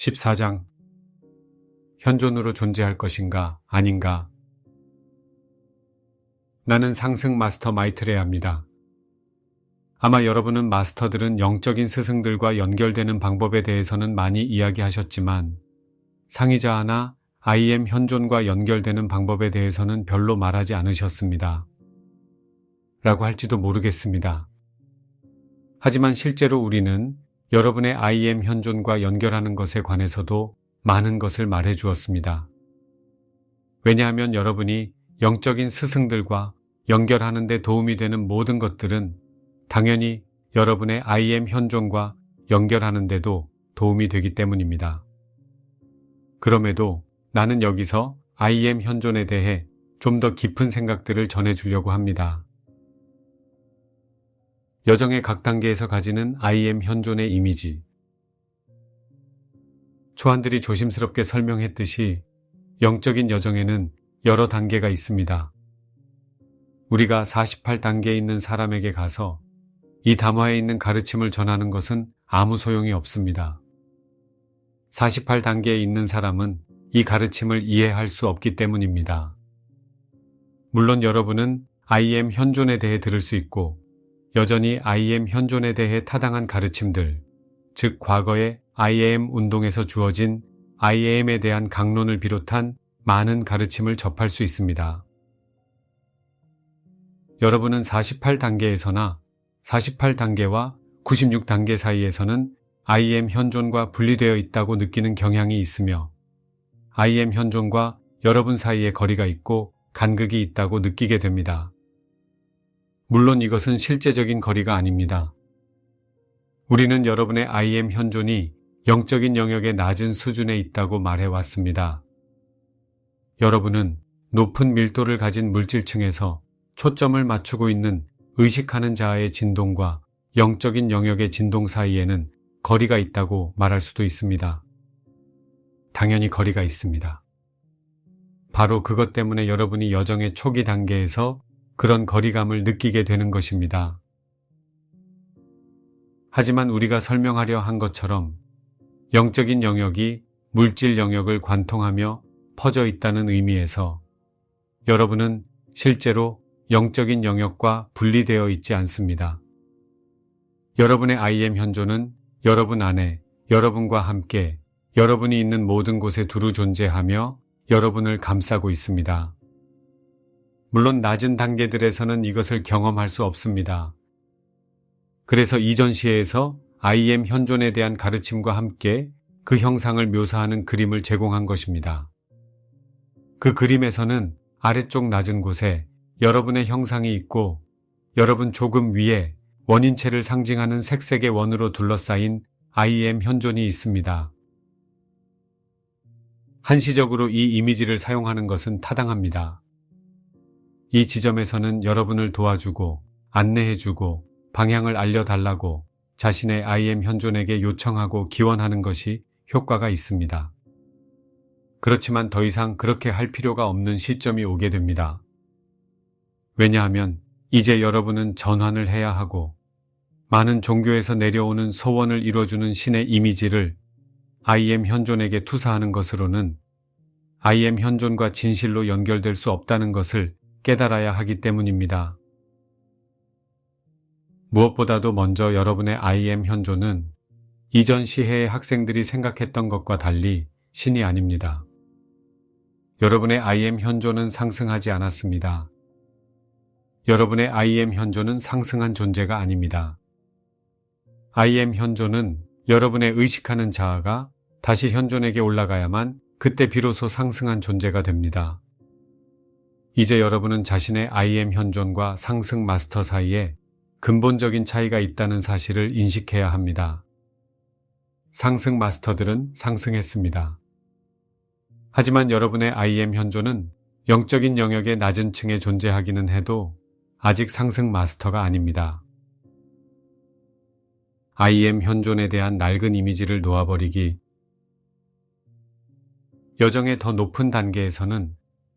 14장 현존으로 존재할 것인가 아닌가. 나는 상승 마스터 마이트레야입니다. 아마 여러분은 마스터들은 영적인 스승들과 연결되는 방법에 대해서는 많이 이야기하셨지만 상의자하나 I am 현존과 연결되는 방법에 대해서는 별로 말하지 않으셨습니다. 라고 할지도 모르겠습니다. 하지만 실제로 우리는 여러분의 I am 현존과 연결하는 것에 관해서도 많은 것을 말해 주었습니다. 왜냐하면 여러분이 영적인 스승들과 연결하는 데 도움이 되는 모든 것들은 당연히 여러분의 I am 현존과 연결하는 데도 도움이 되기 때문입니다. 그럼에도 나는 여기서 I am 현존에 대해 좀 더 깊은 생각들을 전해주려고 합니다. 여정의 각 단계에서 가지는 I am 현존의 이미지. 초안들이 조심스럽게 설명했듯이 영적인 여정에는 여러 단계가 있습니다. 우리가 48단계에 있는 사람에게 가서 이 담화에 있는 가르침을 전하는 것은 아무 소용이 없습니다. 48단계에 있는 사람은 이 가르침을 이해할 수 없기 때문입니다. 물론 여러분은 I am 현존에 대해 들을 수 있고 여전히 I am 현존에 대해 타당한 가르침들, 즉 과거의 I am 운동에서 주어진 I am에 대한 강론을 비롯한 많은 가르침을 접할 수 있습니다. 여러분은 48단계에서나 48단계와 96단계 사이에서는 I am 현존과 분리되어 있다고 느끼는 경향이 있으며 I am 현존과 여러분 사이에 거리가 있고 간극이 있다고 느끼게 됩니다. 물론 이것은 실제적인 거리가 아닙니다. 우리는 여러분의 I am 현존이 영적인 영역의 낮은 수준에 있다고 말해왔습니다. 여러분은 높은 밀도를 가진 물질층에서 초점을 맞추고 있는 의식하는 자아의 진동과 영적인 영역의 진동 사이에는 거리가 있다고 말할 수도 있습니다. 당연히 거리가 있습니다. 바로 그것 때문에 여러분이 여정의 초기 단계에서 그런 거리감을 느끼게 되는 것입니다. 하지만 우리가 설명하려 한 것처럼 영적인 영역이 물질 영역을 관통하며 퍼져 있다는 의미에서 여러분은 실제로 영적인 영역과 분리되어 있지 않습니다. 여러분의 I am 현존은 여러분 안에 여러분과 함께 여러분이 있는 모든 곳에 두루 존재하며 여러분을 감싸고 있습니다. 물론 낮은 단계들에서는 이것을 경험할 수 없습니다. 그래서 이전 시에서 I am 현존에 대한 가르침과 함께 그 형상을 묘사하는 그림을 제공한 것입니다. 그 그림에서는 아래쪽 낮은 곳에 여러분의 형상이 있고 여러분 조금 위에 원인체를 상징하는 색색의 원으로 둘러싸인 I am 현존이 있습니다. 한시적으로 이 이미지를 사용하는 것은 타당합니다. 이 지점에서는 여러분을 도와주고 안내해주고 방향을 알려달라고 자신의 I am 현존에게 요청하고 기원하는 것이 효과가 있습니다. 그렇지만 더 이상 그렇게 할 필요가 없는 시점이 오게 됩니다. 왜냐하면 이제 여러분은 전환을 해야 하고 많은 종교에서 내려오는 소원을 이뤄주는 신의 이미지를 I am 현존에게 투사하는 것으로는 I am 현존과 진실로 연결될 수 없다는 것을 깨달아야 하기 때문입니다. 무엇보다도 먼저 여러분의 I am 현존은 이전 시해의 학생들이 생각했던 것과 달리 신이 아닙니다. 여러분의 I am 현존은 상승하지 않았습니다. 여러분의 I am 현존은 상승한 존재가 아닙니다. I am 현존은 여러분의 의식하는 자아가 다시 현존에게 올라가야만 그때 비로소 상승한 존재가 됩니다. 이제 여러분은 자신의 I am 현존과 상승 마스터 사이에 근본적인 차이가 있다는 사실을 인식해야 합니다. 상승 마스터들은 상승했습니다. 하지만 여러분의 I am 현존은 영적인 영역의 낮은 층에 존재하기는 해도 아직 상승 마스터가 아닙니다. I am 현존에 대한 낡은 이미지를 놓아버리기. 여정의 더 높은 단계에서는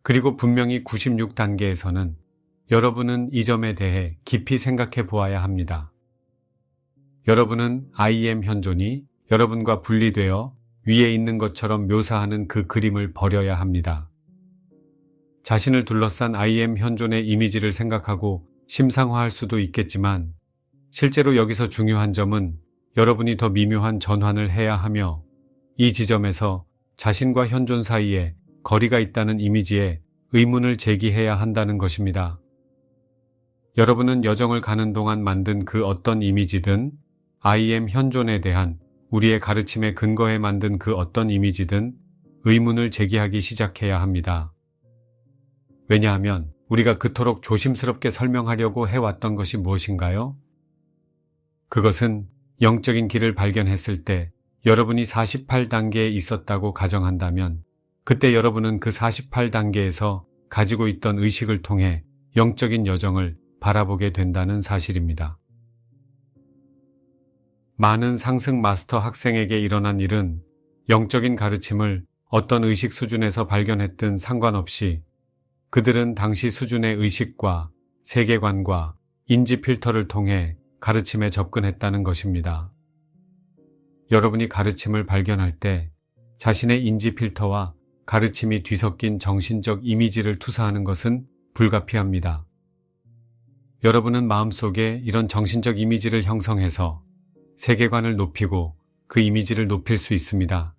그리고 분명히 96단계에서는 여러분은 이 점에 대해 깊이 생각해 보아야 합니다. 여러분은 I am 현존이 여러분과 분리되어 위에 있는 것처럼 묘사하는 그 그림을 버려야 합니다. 자신을 둘러싼 I am 현존의 이미지를 생각하고 심상화할 수도 있겠지만 실제로 여기서 중요한 점은 여러분이 더 미묘한 전환을 해야 하며 이 지점에서 자신과 현존 사이에 거리가 있다는 이미지에 의문을 제기해야 한다는 것입니다. 여러분은 여정을 가는 동안 만든 그 어떤 이미지든 I am 현존에 대한 우리의 가르침에 근거해 만든 그 어떤 이미지든 의문을 제기하기 시작해야 합니다. 왜냐하면 우리가 그토록 조심스럽게 설명하려고 해왔던 것이 무엇인가요? 그것은 영적인 길을 발견했을 때 여러분이 48단계에 있었다고 가정한다면 그때 여러분은 그 48단계에서 가지고 있던 의식을 통해 영적인 여정을 바라보게 된다는 사실입니다. 많은 상승 마스터 학생에게 일어난 일은 영적인 가르침을 어떤 의식 수준에서 발견했든 상관없이 그들은 당시 수준의 의식과 세계관과 인지 필터를 통해 가르침에 접근했다는 것입니다. 여러분이 가르침을 발견할 때 자신의 인지 필터와 가르침이 뒤섞인 정신적 이미지를 투사하는 것은 불가피합니다. 여러분은 마음속에 이런 정신적 이미지를 형성해서 세계관을 높이고 그 이미지를 높일 수 있습니다.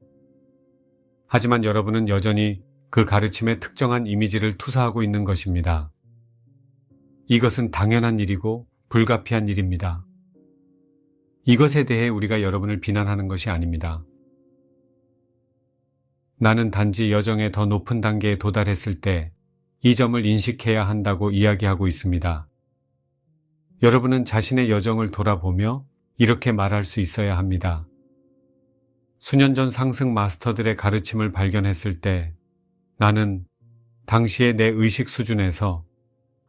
하지만 여러분은 여전히 그 가르침에 특정한 이미지를 투사하고 있는 것입니다. 이것은 당연한 일이고 불가피한 일입니다. 이것에 대해 우리가 여러분을 비난하는 것이 아닙니다. 나는 단지 여정의 더 높은 단계에 도달했을 때 이 점을 인식해야 한다고 이야기하고 있습니다. 여러분은 자신의 여정을 돌아보며 이렇게 말할 수 있어야 합니다. 수년 전 상승 마스터들의 가르침을 발견했을 때 나는 당시의 내 의식 수준에서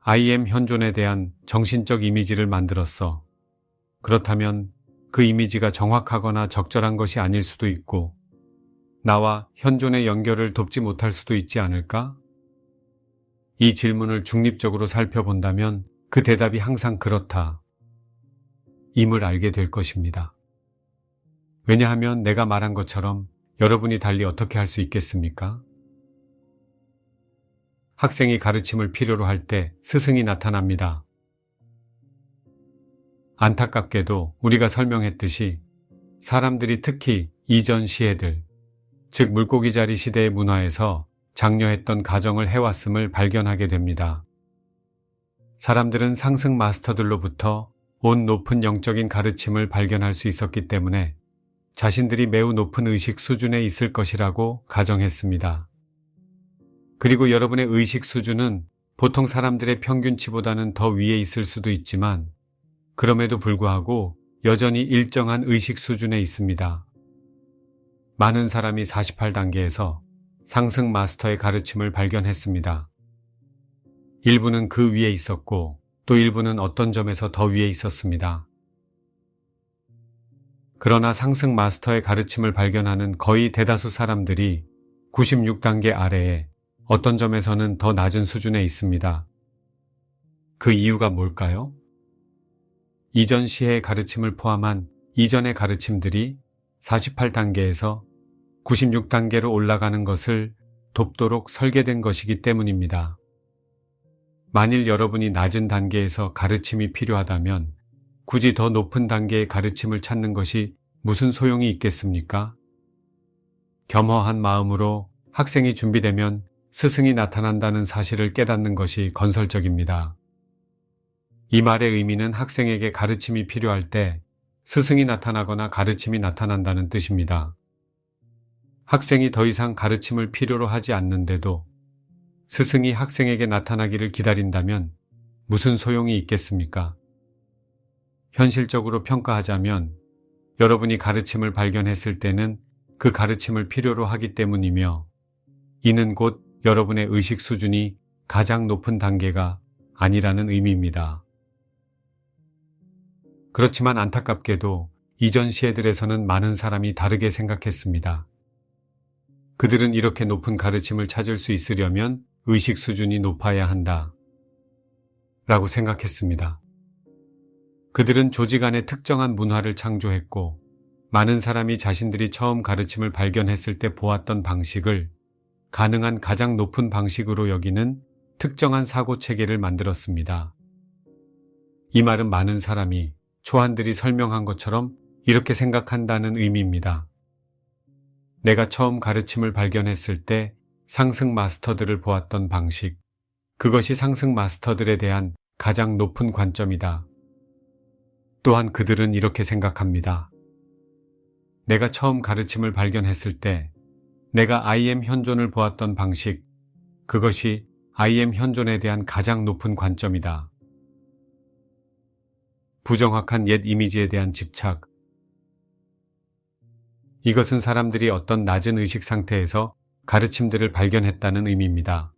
I am 현존에 대한 정신적 이미지를 만들었어. 그렇다면 그 이미지가 정확하거나 적절한 것이 아닐 수도 있고 나와 현존의 연결을 돕지 못할 수도 있지 않을까? 이 질문을 중립적으로 살펴본다면 그 대답이 항상 그렇다 임을 알게 될 것입니다. 왜냐하면 내가 말한 것처럼 여러분이 달리 어떻게 할 수 있겠습니까? 학생이 가르침을 필요로 할 때 스승이 나타납니다. 안타깝게도 우리가 설명했듯이 사람들이 특히 이전 시대들, 즉 물고기자리 시대의 문화에서 장려했던 가정을 해왔음을 발견하게 됩니다. 사람들은 상승 마스터들로부터 온 높은 영적인 가르침을 발견할 수 있었기 때문에 자신들이 매우 높은 의식 수준에 있을 것이라고 가정했습니다. 그리고 여러분의 의식 수준은 보통 사람들의 평균치보다는 더 위에 있을 수도 있지만 그럼에도 불구하고 여전히 일정한 의식 수준에 있습니다. 많은 사람이 48단계에서 상승 마스터의 가르침을 발견했습니다. 일부는 그 위에 있었고 또 일부는 어떤 점에서 더 위에 있었습니다. 그러나 상승 마스터의 가르침을 발견하는 거의 대다수 사람들이 96단계 아래에 어떤 점에서는 더 낮은 수준에 있습니다. 그 이유가 뭘까요? 이전 시해의 가르침을 포함한 이전의 가르침들이 48단계에서 96단계로 올라가는 것을 돕도록 설계된 것이기 때문입니다. 만일 여러분이 낮은 단계에서 가르침이 필요하다면 굳이 더 높은 단계의 가르침을 찾는 것이 무슨 소용이 있겠습니까? 겸허한 마음으로 학생이 준비되면 스승이 나타난다는 사실을 깨닫는 것이 건설적입니다. 이 말의 의미는 학생에게 가르침이 필요할 때 스승이 나타나거나 가르침이 나타난다는 뜻입니다. 학생이 더 이상 가르침을 필요로 하지 않는데도 스승이 학생에게 나타나기를 기다린다면 무슨 소용이 있겠습니까? 현실적으로 평가하자면 여러분이 가르침을 발견했을 때는 그 가르침을 필요로 하기 때문이며 이는 곧 여러분의 의식 수준이 가장 높은 단계가 아니라는 의미입니다. 그렇지만 안타깝게도 이전 시대들에서는 많은 사람이 다르게 생각했습니다. 그들은 이렇게 높은 가르침을 찾을 수 있으려면 의식 수준이 높아야 한다 라고 생각했습니다. 그들은 조직 안에 특정한 문화를 창조했고 많은 사람이 자신들이 처음 가르침을 발견했을 때 보았던 방식을 가능한 가장 높은 방식으로 여기는 특정한 사고 체계를 만들었습니다. 이 말은 많은 사람이 초안들이 설명한 것처럼 이렇게 생각한다는 의미입니다. 내가 처음 가르침을 발견했을 때 상승 마스터들을 보았던 방식, 그것이 상승 마스터들에 대한 가장 높은 관점이다. 또한 그들은 이렇게 생각합니다. 내가 처음 가르침을 발견했을 때 내가 IM 현존을 보았던 방식, 그것이 IM 현존에 대한 가장 높은 관점이다. 부정확한 옛 이미지에 대한 집착. 이것은 사람들이 어떤 낮은 의식 상태에서 가르침들을 발견했다는 의미입니다.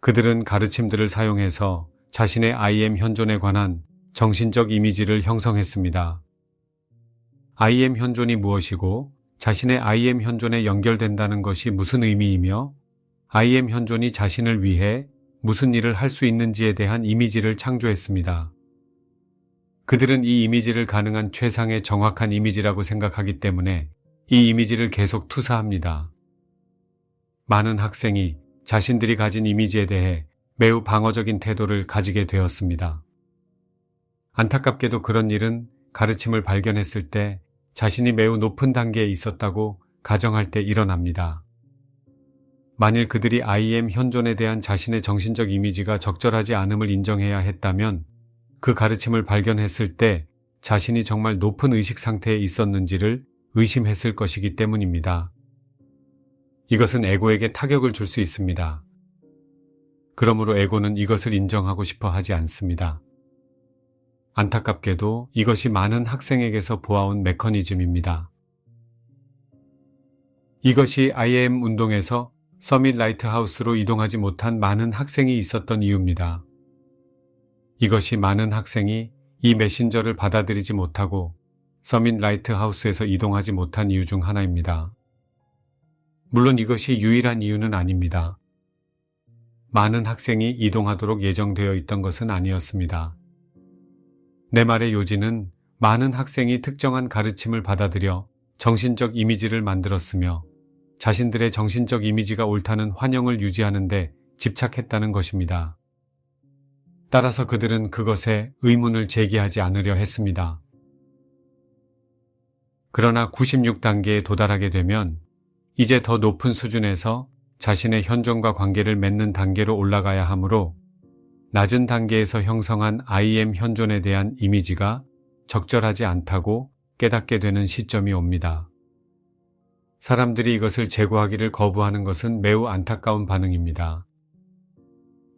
그들은 가르침들을 사용해서 자신의 IM 현존에 관한 정신적 이미지를 형성했습니다. IM 현존이 무엇이고 자신의 IM 현존에 연결된다는 것이 무슨 의미이며 IM 현존이 자신을 위해 무슨 일을 할 수 있는지에 대한 이미지를 창조했습니다. 그들은 이 이미지를 가능한 최상의 정확한 이미지라고 생각하기 때문에 이 이미지를 계속 투사합니다. 많은 학생이 자신들이 가진 이미지에 대해 매우 방어적인 태도를 가지게 되었습니다. 안타깝게도 그런 일은 가르침을 발견했을 때 자신이 매우 높은 단계에 있었다고 가정할 때 일어납니다. 만일 그들이 IM 현존에 대한 자신의 정신적 이미지가 적절하지 않음을 인정해야 했다면 그 가르침을 발견했을 때 자신이 정말 높은 의식 상태에 있었는지를 의심했을 것이기 때문입니다. 이것은 에고에게 타격을 줄 수 있습니다. 그러므로 에고는 이것을 인정하고 싶어 하지 않습니다. 안타깝게도 이것이 많은 학생에게서 보아온 메커니즘입니다. 이것이 IM 운동에서 서밋 라이트하우스로 이동하지 못한 많은 학생이 있었던 이유입니다. 이것이 많은 학생이 이 메신저를 받아들이지 못하고 서밋 라이트하우스에서 이동하지 못한 이유 중 하나입니다. 물론 이것이 유일한 이유는 아닙니다. 많은 학생이 이동하도록 예정되어 있던 것은 아니었습니다. 내 말의 요지는 많은 학생이 특정한 가르침을 받아들여 정신적 이미지를 만들었으며 자신들의 정신적 이미지가 옳다는 환영을 유지하는 데 집착했다는 것입니다. 따라서 그들은 그것에 의문을 제기하지 않으려 했습니다. 그러나 96단계에 도달하게 되면 이제 더 높은 수준에서 자신의 현존과 관계를 맺는 단계로 올라가야 하므로 낮은 단계에서 형성한 IM 현존에 대한 이미지가 적절하지 않다고 깨닫게 되는 시점이 옵니다. 사람들이 이것을 제고하기를 거부하는 것은 매우 안타까운 반응입니다.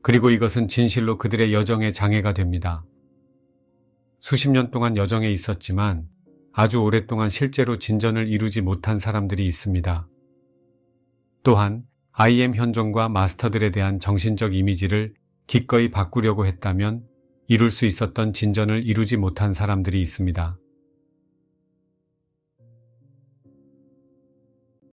그리고 이것은 진실로 그들의 여정에 장애가 됩니다. 수십 년 동안 여정에 있었지만 아주 오랫동안 실제로 진전을 이루지 못한 사람들이 있습니다. 또한 IM 현존과 마스터들에 대한 정신적 이미지를 기꺼이 바꾸려고 했다면 이룰 수 있었던 진전을 이루지 못한 사람들이 있습니다.